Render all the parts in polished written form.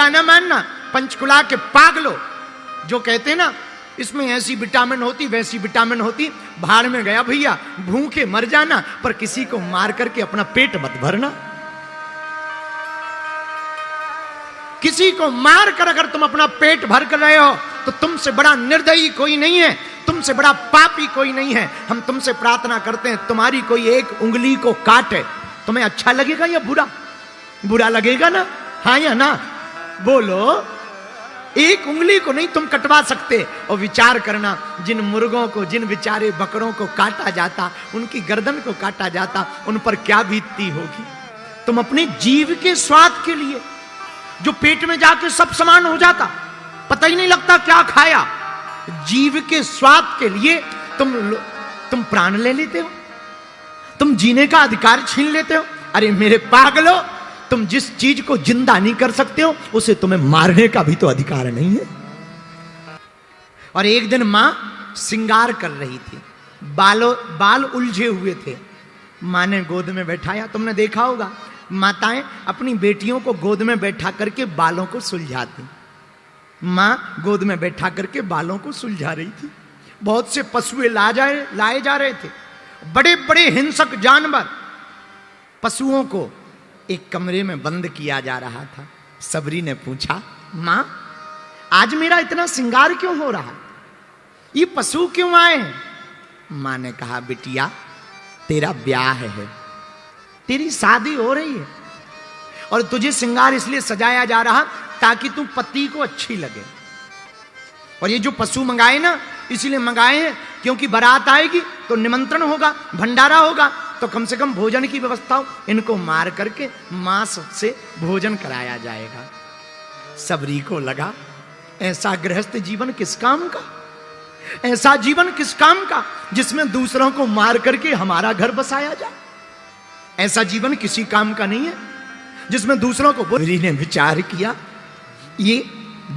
बुरा ना मानना। पंचकुला के पागलो जो कहते हैं ना इसमें ऐसी विटामिन होती वैसी विटामिन होती, भाड़ में गया भैया, भूखे मर जाना पर किसी को मार करके अपना पेट मत भरना। किसी को मार कर अगर तुम अपना पेट भर कर रहे हो तो तुमसे बड़ा निर्दयी कोई नहीं है, तुमसे बड़ा पापी कोई नहीं है। हम तुमसे प्रार्थना करते हैं तुम्हारी कोई एक उंगली को काटे, तुम्हें अच्छा लगेगा या बुरा? बुरा लगेगा ना, हाँ या ना? बोलो। एक उंगली को नहीं तुम कटवा सकते। और विचार करना, जिन मुर्गों को, जिन बेचारे बकरों को काटा जाता, उनकी गर्दन को काटा जाता, उन पर क्या बीतती होगी। तुम अपने जीव के स्वाद के लिए जो पेट में जाके सब समान हो जाता, पता ही नहीं लगता क्या खाया, जीव के स्वाद के लिए तुम प्राण ले लेते हो, तुम जीने का अधिकार छीन लेते हो। अरे मेरे पागलो, तुम जिस चीज को जिंदा नहीं कर सकते हो उसे तुम्हें मारने का भी तो अधिकार नहीं है। और एक दिन मां श्रृंगार कर रही थी, बाल उलझे हुए थे, मां ने गोद में बैठाया। तुमने देखा होगा माताएं अपनी बेटियों को गोद में बैठा करके बालों को सुलझाती। मां गोद में बैठा करके बालों को सुलझा रही थी। बहुत से पशुएं लाए जा रहे थे, बड़े बड़े हिंसक जानवर। पशुओं को एक कमरे में बंद किया जा रहा था। सबरी ने पूछा, मां आज मेरा इतना श्रृंगार क्यों हो रहा, ये पशु क्यों आए हैं? मां ने कहा, बिटिया तेरा ब्याह है, तेरी शादी हो रही है और तुझे श्रृंगार इसलिए सजाया जा रहा ताकि तू पति को अच्छी लगे। और ये जो पशु मंगाए ना इसीलिए मंगाए हैं क्योंकि बारात आएगी तो निमंत्रण होगा, भंडारा होगा, तो कम से कम भोजन की व्यवस्था हो। इनको मार करके मांस से भोजन कराया जाएगा। सबरी को लगा ऐसा गृहस्थ जीवन किस काम का, ऐसा जीवन किस काम का जिसमें दूसरों को मार करके हमारा घर बसाया जाए। ऐसा जीवन किसी काम का नहीं है जिसमें दूसरों को। सबरी ने विचार किया, ये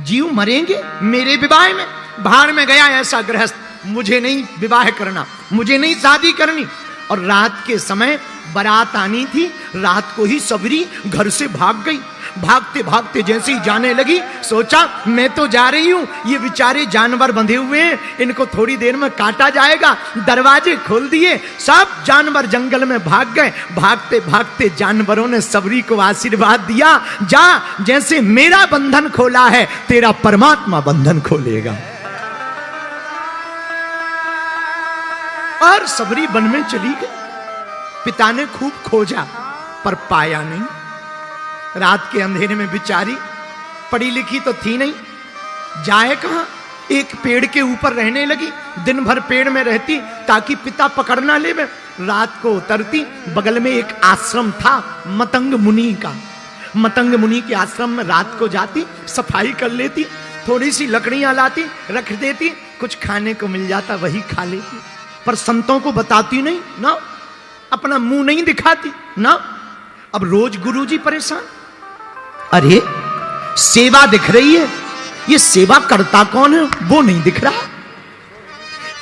जीव मरेंगे मेरे विवाह में, भाड़ में गया ऐसा गृहस्थ, मुझे नहीं विवाह करना, मुझे नहीं शादी करनी। और रात के समय बारात आनी थी, रात को ही सबरी घर से भाग गई। भागते भागते जैसे ही जाने लगी सोचा मैं तो जा रही हूं, ये बेचारे जानवर बंधे हुए हैं, इनको थोड़ी देर में काटा जाएगा। दरवाजे खोल दिए, सब जानवर जंगल में भाग गए। भागते भागते जानवरों ने सबरी को आशीर्वाद दिया, जा जैसे मेरा बंधन खोला है तेरा परमात्मा बंधन खोलेगा। और सबरी वन में चली गई। पिता ने खूब खोजा पर पाया नहीं। रात के अंधेरे में बेचारी, पढ़ी लिखी तो थी नहीं, जाए कहां। एक पेड़ के ऊपर रहने लगी, दिन भर पेड़ में रहती ताकि पिता पकड़ ना ले। रात को उतरती, बगल में एक आश्रम था मतंग मुनि का। मतंग मुनि के आश्रम में रात को जाती, सफाई कर लेती, थोड़ी सी लकड़ियां लाती, रख देती, कुछ खाने को मिल जाता वही खा लेती। पर संतों को बताती नहीं ना, अपना मुंह नहीं दिखाती ना। अब रोज गुरुजी परेशान, अरे सेवा दिख रही है, ये सेवा करता कौन है वो नहीं दिख रहा।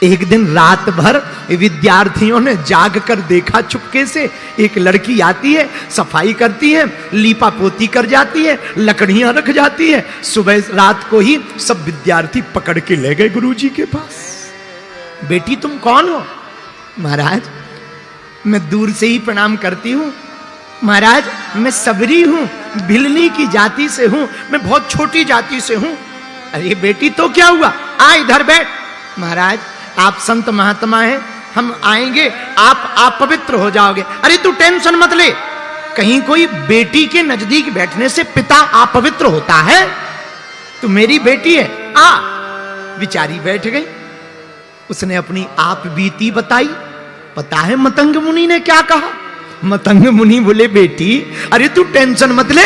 एक दिन रात भर विद्यार्थियों ने जाग कर देखा, चुपके से एक लड़की आती है, सफाई करती है, लीपा पोती कर जाती है, लकड़ियां रख जाती है। सुबह रात को ही सब विद्यार्थी पकड़ के ले गए गुरुजी के पास। बेटी तुम कौन हो? महाराज मैं दूर से ही प्रणाम करती हूं। महाराज मैं सबरी हूं, भिलनी की जाति से हूं, मैं बहुत छोटी जाति से हूं। अरे बेटी तो क्या हुआ, आ इधर बैठ। महाराज आप संत महात्मा हैं, हम आएंगे, आप पवित्र हो जाओगे। अरे तू टेंशन मत ले, कहीं कोई बेटी के नजदीक बैठने से पिता अपवित्र होता है? तू मेरी बेटी है, आ। बेचारी बैठ गई, उसने अपनी आप बीती बताई। पता है मतंग मुनि ने क्या कहा? मतंग मुनि बोले, बेटी अरे तू टेंशन मत ले,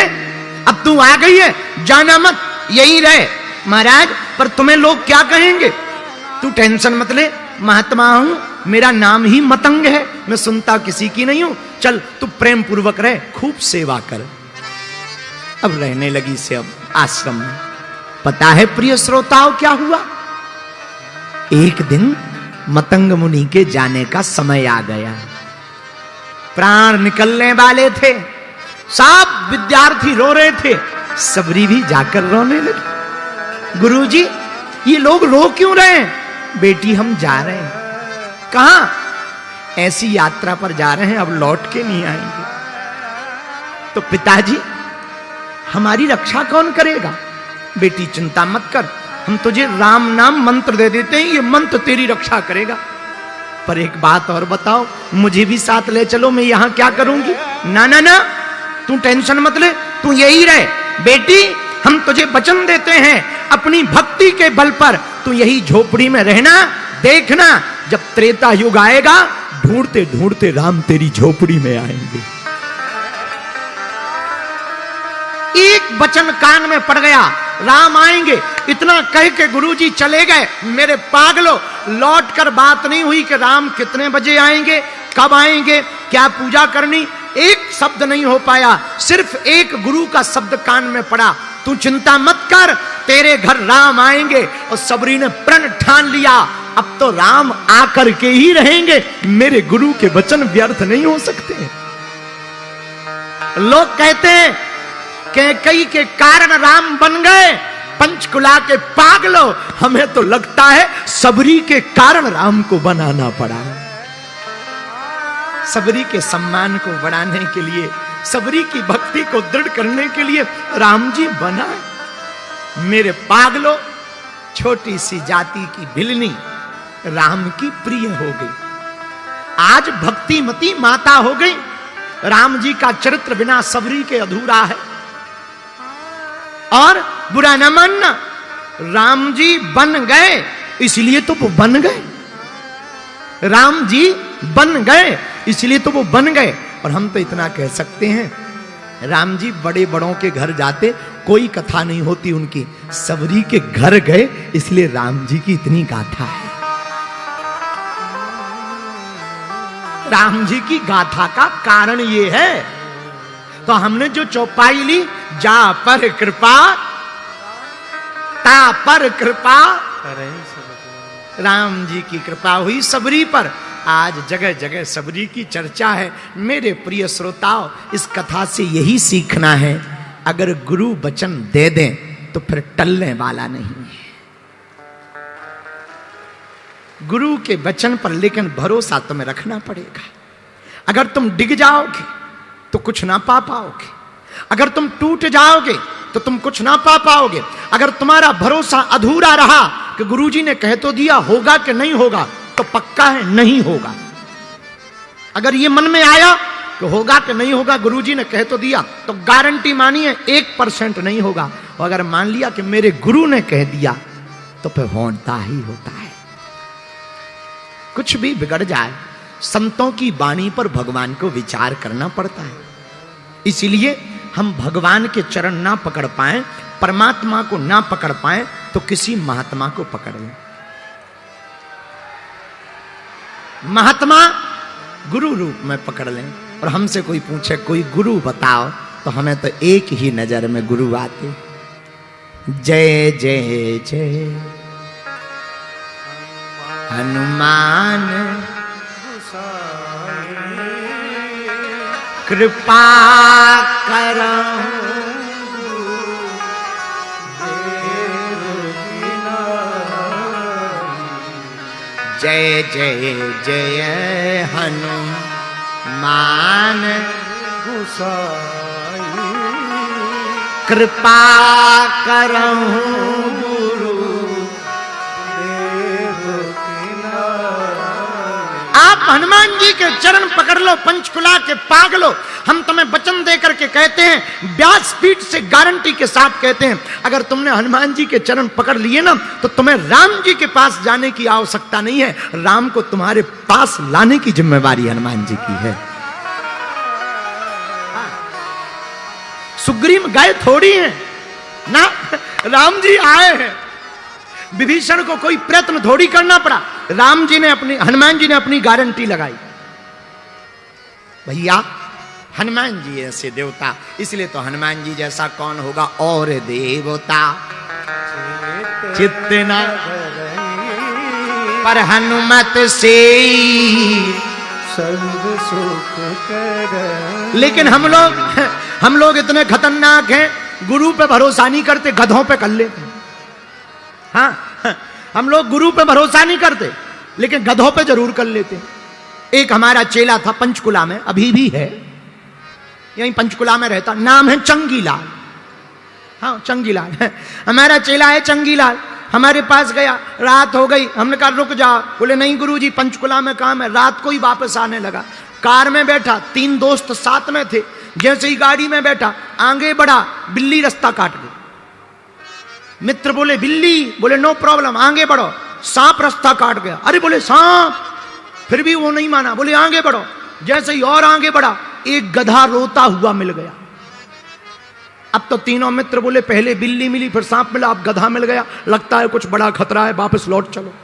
अब तू आ गई है, जाना मत, यहीं रहे। महाराज पर तुम्हें लोग क्या कहेंगे? तू टेंशन मत ले, महात्मा हूं, मेरा नाम ही मतंग है, मैं सुनता किसी की नहीं हूं। चल तू प्रेम पूर्वक रहे, खूब सेवा कर। अब रहने लगी से अब आश्रम में। पता है प्रिय श्रोताओं क्या हुआ? एक दिन मतंग मुनि के जाने का समय आ गया, प्राण निकलने वाले थे, सब विद्यार्थी रो रहे थे, सबरी भी जाकर रोने लगी। गुरुजी, ये लोग रो क्यों रहे हैं? बेटी, हम जा रहे हैं। कहां? ऐसी यात्रा पर जा रहे हैं, अब लौट के नहीं आएंगे। तो पिताजी, हमारी रक्षा कौन करेगा? बेटी, चिंता मत कर, हम तुझे राम नाम मंत्र दे देते हैं, ये मंत्र तेरी रक्षा करेगा। पर एक बात और बताओ, मुझे भी साथ ले चलो, मैं यहां क्या करूंगी? ना ना ना, तू टेंशन मत ले, तू यही रहे। बेटी, हम तुझे वचन देते हैं, अपनी भक्ति के बल पर तू यही झोपड़ी में रहना। देखना, जब त्रेता युग आएगा, ढूंढते ढूंढते राम तेरी झोपड़ी में आएंगे। एक वचन कान में पड़ गया, राम आएंगे। इतना कह के गुरुजी चले गए। मेरे पागलों, लौट कर बात नहीं हुई कि राम कितने बजे आएंगे, कब आएंगे, क्या पूजा करनी। एक शब्द नहीं हो पाया, सिर्फ एक गुरु का शब्द कान में पड़ा, तू चिंता मत कर, तेरे घर राम आएंगे। और सबरी ने प्रण ठान लिया, अब तो राम आकर के ही रहेंगे, मेरे गुरु के वचन व्यर्थ नहीं हो सकते। लोग कहते हैं कैकेयी के कारण राम बन गए। पंचकुला के पागलों, हमें तो लगता है सबरी के कारण राम को बनाना पड़ा। सबरी के सम्मान को बढ़ाने के लिए, सबरी की भक्ति को दृढ़ करने के लिए राम जी बना। मेरे पागलों, छोटी सी जाति की भिलनी राम की प्रिय हो गई, आज भक्तिमती माता हो गई। राम जी का चरित्र बिना सबरी के अधूरा है। और बुरा न मानना, राम जी बन गए इसलिए तो वो बन गए। राम जी बन गए इसलिए तो वो बन गए। और हम तो इतना कह सकते हैं, राम जी बड़े बड़ों के घर जाते, कोई कथा नहीं होती उनकी, सबरी के घर गए इसलिए राम जी की इतनी गाथा है। राम जी की गाथा का कारण ये है। तो हमने जो चौपाई ली, जा पर कृपा ता पर कृपा, राम जी की कृपा हुई सबरी पर। आज जगह जगह सबरी की चर्चा है। मेरे प्रिय श्रोताओ, इस कथा से यही सीखना है, अगर गुरु वचन दे दें तो फिर टलने वाला नहीं है। गुरु के वचन पर लेकिन भरोसा तुम्हें रखना पड़ेगा। अगर तुम डिग जाओगे तो कुछ ना पा पाओगे, अगर तुम टूट जाओगे तो तुम कुछ ना पा पाओगे। अगर तुम्हारा भरोसा अधूरा रहा कि गुरुजी ने कह तो दिया, होगा कि नहीं होगा, तो पक्का है नहीं होगा। अगर ये मन में आया कि होगा कि नहीं होगा, गुरुजी ने कह तो दिया, तो गारंटी मानिए 1% नहीं होगा। और अगर मान लिया कि मेरे गुरु ने कह दिया, तो फिर होता ही होता है। कुछ भी बिगड़ जाए, संतों की वाणी पर भगवान को विचार करना पड़ता है। इसीलिए हम भगवान के चरण ना पकड़ पाए, परमात्मा को ना पकड़ पाए, तो किसी महात्मा को पकड़ लें। महात्मा गुरु रूप में पकड़ लें। और हमसे कोई पूछे कोई गुरु बताओ, तो हमें तो एक ही नजर में गुरु आते, जय जय जय हनुमान कृपा करो जय जय जय हनुमान गोसाई कृपा करो गुरु आप हनुमान जी के चरण पकड़ लो। पंचकुला के पागलो, हम तुम्हें वचन दे करके कहते हैं, व्यासपीठ से गारंटी के साथ कहते हैं, अगर तुमने हनुमान जी के चरण पकड़ लिए ना, तो तुम्हें राम जी के पास जाने की आवश्यकता नहीं है। राम को तुम्हारे पास लाने की जिम्मेवारी हनुमान जी की है। सुग्रीव गए थोड़ी हैं ना, राम जी आए हैं। विभीषण को कोई प्रयत्न थोड़ी करना पड़ा, राम जी ने अपनी, हनुमान जी ने अपनी गारंटी लगाई। भैया हनुमान जी ऐसे देवता, इसलिए तो हनुमान जी जैसा कौन होगा और देवता चित्तना पर हनुमत से सर्व सुख कर। लेकिन हम लोग इतने खतरनाक हैं, गुरु पे भरोसा नहीं करते, गधों पे कर लेते। हाँ, हम लोग गुरु पे भरोसा नहीं करते, लेकिन गधों पे जरूर कर लेते। एक हमारा चेला था पंचकुला में, अभी भी है, यहीं पंचकुला में रहता, नाम है चंगीलाल। हाँ, चंगीलाल हमारा चेला है चंगीलाल। हमारे पास गया, रात हो गई, हमने कहा रुक जाओ। बोले नहीं गुरुजी पंचकुला में काम है। रात को ही वापस आने लगा। कार में बैठा, 3 दोस्त साथ में थे। जैसे ही गाड़ी में बैठा, आगे बढ़ा, बिल्ली रास्ता काट गई। मित्र बोले बिल्ली, बोले नो प्रॉब्लम, आगे बढ़ो। सांप रास्ता काट गया। अरे बोले सांप, फिर भी वो नहीं माना, बोले आगे बढ़ो। जैसे ही और आगे बढ़ा, एक गधा रोता हुआ मिल गया। अब तो तीनों मित्र बोले पहले बिल्ली मिली, फिर सांप मिला, अब गधा मिल गया, लगता है कुछ बड़ा खतरा है, वापस लौट चलो।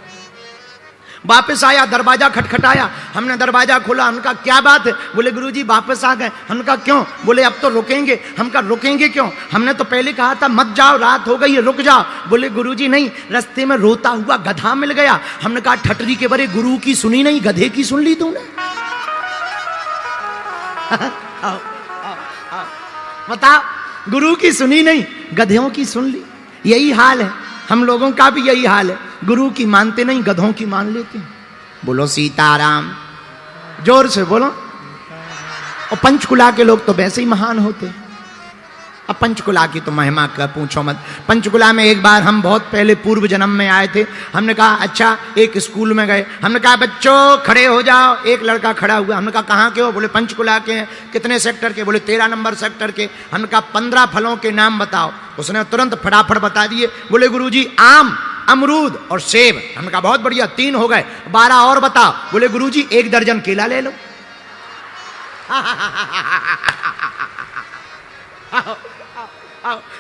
वापस आया, दरवाजा खटखटाया, हमने दरवाजा खोला। उनका क्या बात है? बोले गुरुजी वापस आ गए। हमका क्यों? बोले अब तो रुकेंगे। हमका रुकेंगे क्यों? हमने तो पहले कहा था मत जाओ, रात हो गई है, रुक जाओ। बोले गुरुजी नहीं, रास्ते में रोता हुआ गधा मिल गया। हमने कहा ठटरी के बरे, गुरु की सुनी नहीं, गधे की सुन ली तूने। बताओ, गुरु की सुनी नहीं, गधों की सुन ली। यही हाल है, हम लोगों का भी यही हाल है। गुरु की मानते नहीं, गधों की मान लेते हैं। बोलो सीताराम, जोर से बोलो। और पंचकुला के लोग तो वैसे ही महान होते हैं। अब पंचकुला की तो महिमा का पूछो मत। पंचकुला में एक बार हम बहुत पहले पूर्व जन्म में आए थे। हमने कहा अच्छा, एक स्कूल में गए। हमने कहा बच्चों खड़े हो जाओ। एक लड़का खड़ा हुआ। हमने कहा कहाँ के हो? बोले पंचकुला के हैं। कितने सेक्टर के? बोले 13 नंबर सेक्टर के। हमने कहा 15 फलों के नाम बताओ। उसने तुरंत फटाफट बता दिए। बोले गुरुजी आम, अमरूद और सेब। हमने कहा बहुत बढ़िया, 3 हो गए, 12 और बताओ। बोले गुरुजी 1 दर्जन केला ले लो।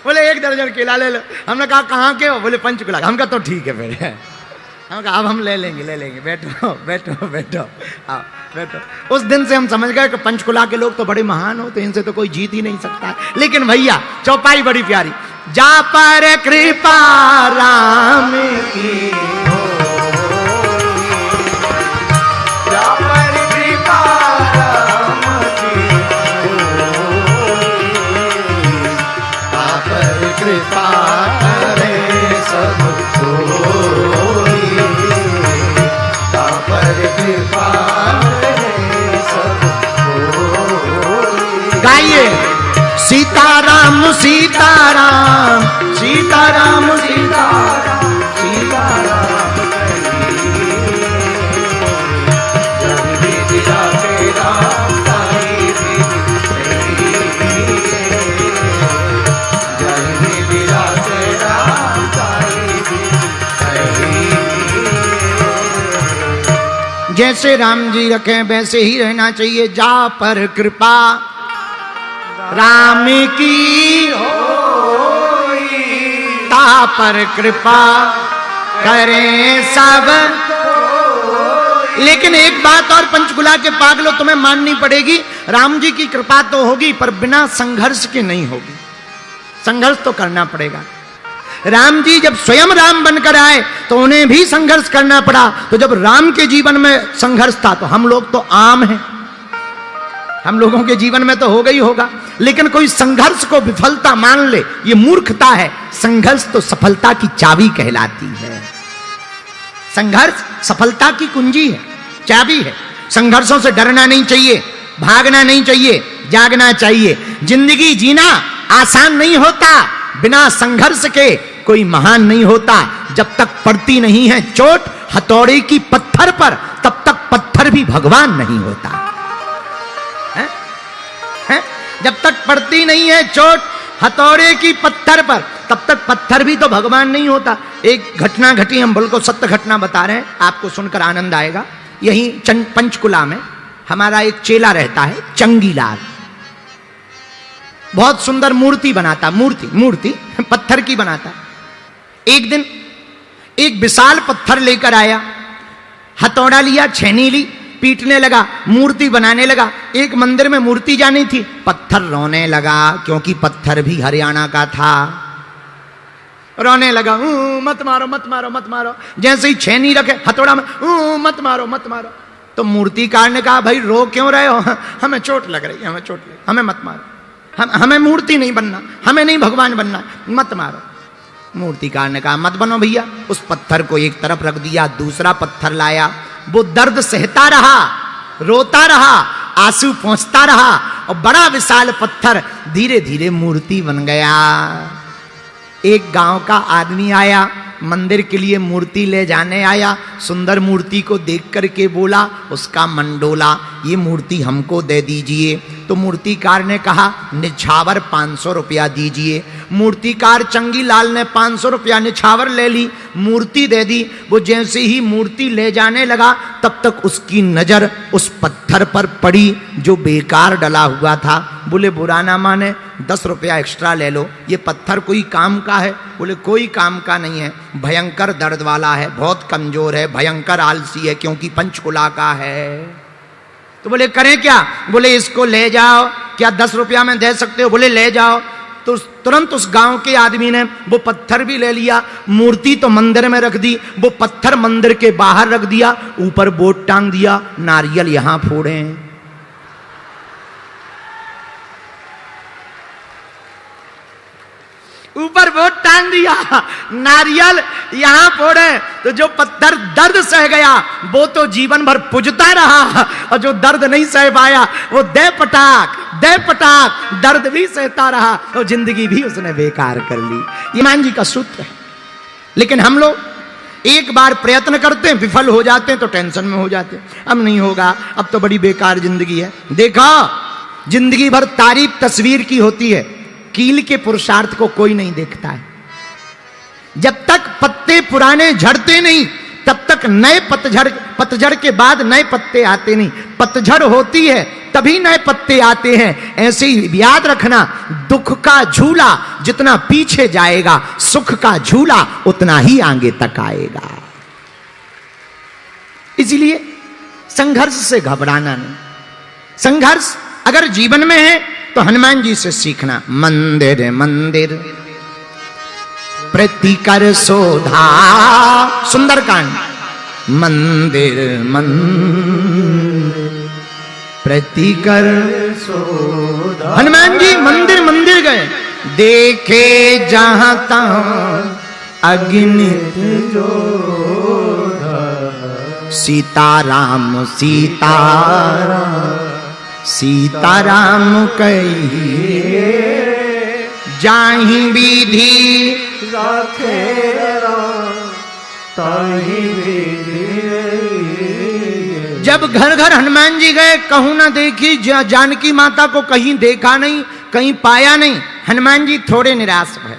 बोले 1 दर्जन केला ले लो। हमने कहा कहाँ के हो? बोले पंचकुला। हम कहा तो ठीक है फिर। हम कहा अब हम ले लेंगे, बैठो बैठो बैठो, आओ बैठो। उस दिन से हम समझ गए कि पंचकुला के लोग तो बड़े महान होते हैं, इनसे तो कोई जीत ही नहीं सकता। लेकिन भैया चौपाई बड़ी प्यारी। जा पर कृपा राम की हो, जा पर कृपा राम की हो, जा पर कृपा करे सब कोई, जा पर कृपा करे सब कोई। गाइए सीताराम सीताराम सीताराम सीताराम सीताराम, जन विद्या के राम साई जन विद्या के राम साई। जैसे राम जी रखे वैसे ही रहना चाहिए। जा पर कृपा राम की होई, ता पर कृपा करें सब। लेकिन एक बात और पंचकुला के पागलों तुम्हें माननी पड़ेगी, राम जी की कृपा तो होगी पर बिना संघर्ष के नहीं होगी। संघर्ष तो करना पड़ेगा। राम जी जब स्वयं राम बनकर आए तो उन्हें भी संघर्ष करना पड़ा। तो जब राम के जीवन में संघर्ष था तो हम लोग तो आम हैं, हम लोगों के जीवन में तो होगा ही होगा। लेकिन कोई संघर्ष को विफलता मान ले, ये मूर्खता है। संघर्ष तो सफलता की चाबी कहलाती है। संघर्ष सफलता की कुंजी है, चाबी है। संघर्षों से डरना नहीं चाहिए, भागना नहीं चाहिए, जागना चाहिए। जिंदगी जीना आसान नहीं होता, बिना संघर्ष के कोई महान नहीं होता। जब तक पड़ती नहीं है चोट हथौड़े की पत्थर पर, तब तक पत्थर भी भगवान नहीं होता है? जब तक पड़ती नहीं है चोट हथौड़े की पत्थर पर, तब तक पत्थर भी तो भगवान नहीं होता। एक घटना घटी, हम बिल्कुल सत्य घटना बता रहे हैं, आपको सुनकर आनंद आएगा। यही पंचकुला में हमारा एक चेला रहता है चंगीलाल। बहुत सुंदर मूर्ति बनाता, मूर्ति पत्थर की बनाता। एक दिन एक विशाल पत्थर लेकर आया, हथौड़ा लिया, छेनी ली, पीटने लगा, मूर्ति बनाने लगा। एक मंदिर में मूर्ति जानी थी, पत्थर रोने लगा, क्योंकि पत्थर भी हरियाणा का था। रोने लगा, मत मारो मत मारो मत मारो। जैसे ही छेनी रखे हथौड़ा में, मत मारो मत मारो। तो मूर्तिकार ने कहा भाई रो क्यों रहे हो? हमें चोट लग रही है, हमें चोट लग, हमें मत मारो। हमें मूर्ति नहीं बनना, हमें नहीं भगवान बनना, मत मारो। मूर्तिकार ने कहा मत बनो भैया। उस पत्थर को एक तरफ रख दिया, दूसरा पत्थर लाया, वो दर्द सहता रहा, रोता रहा, आंसू पोंछता रहा, और बड़ा विशाल पत्थर धीरे धीरे मूर्ति बन गया। एक गांव का आदमी आया, मंदिर के लिए मूर्ति ले जाने आया, सुंदर मूर्ति को देख करके बोला, उसका मन डोला, ये मूर्ति हमको दे दीजिए। तो मूर्तिकार ने कहा निछावर 500 रुपया दीजिए। मूर्तिकार चंगीलाल ने 500 रुपया निछावर ले ली, मूर्ति दे दी। वो जैसे ही मूर्ति ले जाने लगा तब तक उसकी नजर उस पत्थर पर पड़ी जो बेकार डला हुआ था। बोले बुरा ना माने, 10 रुपया एक्स्ट्रा ले लो, ये पत्थर कोई काम का है? बोले कोई काम का नहीं है, भयंकर दर्द वाला है, बहुत कमजोर है, भयंकर आलसी है, क्योंकि पंचकुला का है। तो बोले करें क्या? बोले इसको ले जाओ। क्या 10 रुपया में दे सकते हो? बोले ले जाओ। तो तुरंत उस गांव के आदमी ने वो पत्थर भी ले लिया, मूर्ति तो मंदिर में रख दी, वो पत्थर मंदिर के बाहर रख दिया, ऊपर बोर्ड टांग दिया, नारियल यहां फोड़े। ऊपर बोर्ड टांग दिया, नारियल यहां फोड़े। तो जो पत्थर दर्द सह गया वो तो जीवन भर पुजता रहा, और जो दर्द नहीं सह पाया वो दे पटाक दर्द भी सहता रहा, और जिंदगी भी उसने बेकार कर ली। ये हनुमान जी का सूत्र है। लेकिन हम लोग एक बार प्रयत्न करते हैं, विफल हो जाते हैं तो टेंशन में हो जाते हैं, अब नहीं होगा, अब तो बड़ी बेकार जिंदगी है। देखा, जिंदगी भर तारीफ तस्वीर की होती है, कील के पुरुषार्थ को कोई नहीं देखता है। जब तक पत्ते पुराने झड़ते नहीं तब तक नए पतझड़ के बाद नए पत्ते आते नहीं। पतझड़ होती है तभी नए पत्ते आते हैं। ऐसे ही याद रखना, दुख का झूला जितना पीछे जाएगा, सुख का झूला उतना ही आगे तक आएगा। इसलिए संघर्ष से घबराना नहीं। संघर्ष अगर जीवन में है तो हनुमान जी से सीखना। मंदिर मंदिर प्रतिकर शोधा, सुंदरकांड। मंदिर मंदिर प्रतिकर शोधा। हनुमान जी मंदिर मंदिर गए, देखे जहां तहां अग्नित जोधा। सीताराम सीताराम सीताराम कहिए, जाहि विधि राखे ताहि विधि। जब घर घर हनुमान जी गए, कहूं ना देखी जानकी माता को, कहीं देखा नहीं, कहीं पाया नहीं। हनुमान जी थोड़े निराश भय।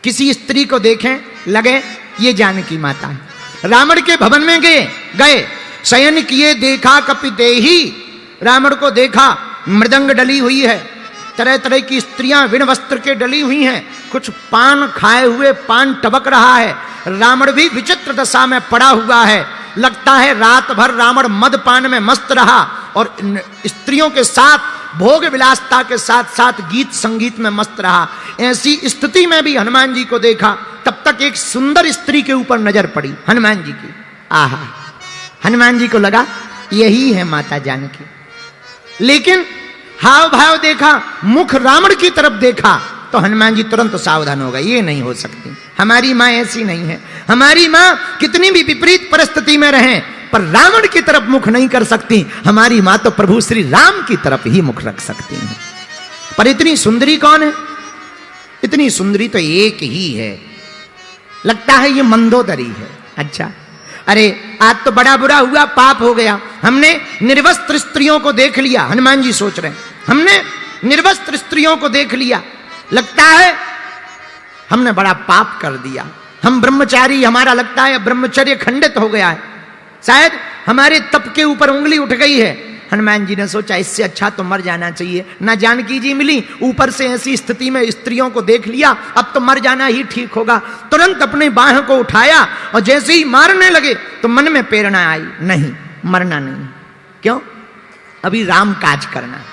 किसी स्त्री को देखें, लगे ये जानकी माता है। रावण के भवन में गए शयन किए, देखा कपिदेही। रावण को देखा, मृदंग डली हुई है, तरह तरह की स्त्रियां विण वस्त्र के डली हुई हैं, कुछ पान खाए हुए पान टबक रहा है। रावण भी विचित्र दशा में पड़ा हुआ है। लगता है रात भर रावण मदपान में मस्त रहा और स्त्रियों के साथ भोग विलासता के साथ साथ गीत संगीत में मस्त रहा। ऐसी स्थिति में भी हनुमान जी को देखा। तब तक एक सुंदर स्त्री के ऊपर नजर पड़ी हनुमान जी की। आहा, हनुमान जी को लगा यही है माता जानकी। लेकिन हाव भाव देखा, मुख रावण की तरफ देखा तो हनुमान जी तुरंत सावधान हो गए, ये नहीं हो सकती, हमारी मां ऐसी नहीं है। हमारी मां कितनी भी विपरीत परिस्थिति में रहे पर रावण की तरफ मुख नहीं कर सकती। हमारी मां तो प्रभु श्री राम की तरफ ही मुख रख सकती हैं। पर इतनी सुंदरी कौन है? इतनी सुंदरी तो एक ही है। लगता है ये मंदोदरी है। अच्छा, अरे आज तो बड़ा बुरा हुआ, पाप हो गया, हमने निर्वस्त्र स्त्रियों को देख लिया। हनुमान जी सोच रहे हैं, हमने निर्वस्त्र स्त्रियों को देख लिया, लगता है हमने बड़ा पाप कर दिया। हम ब्रह्मचारी, हमारा लगता है ब्रह्मचर्य खंडित हो गया है, शायद हमारे तप के ऊपर उंगली उठ गई है। हनुमान जी ने सोचा इससे अच्छा तो मर जाना चाहिए। ना जानकी जी मिली, ऊपर से ऐसी स्थिति में स्त्रियों को देख लिया, अब तो मर जाना ही ठीक होगा। तुरंत अपने बाह को उठाया और जैसे ही मारने लगे तो मन में प्रेरणा आई, नहीं मरना नहीं। क्यों? अभी राम काज करना है।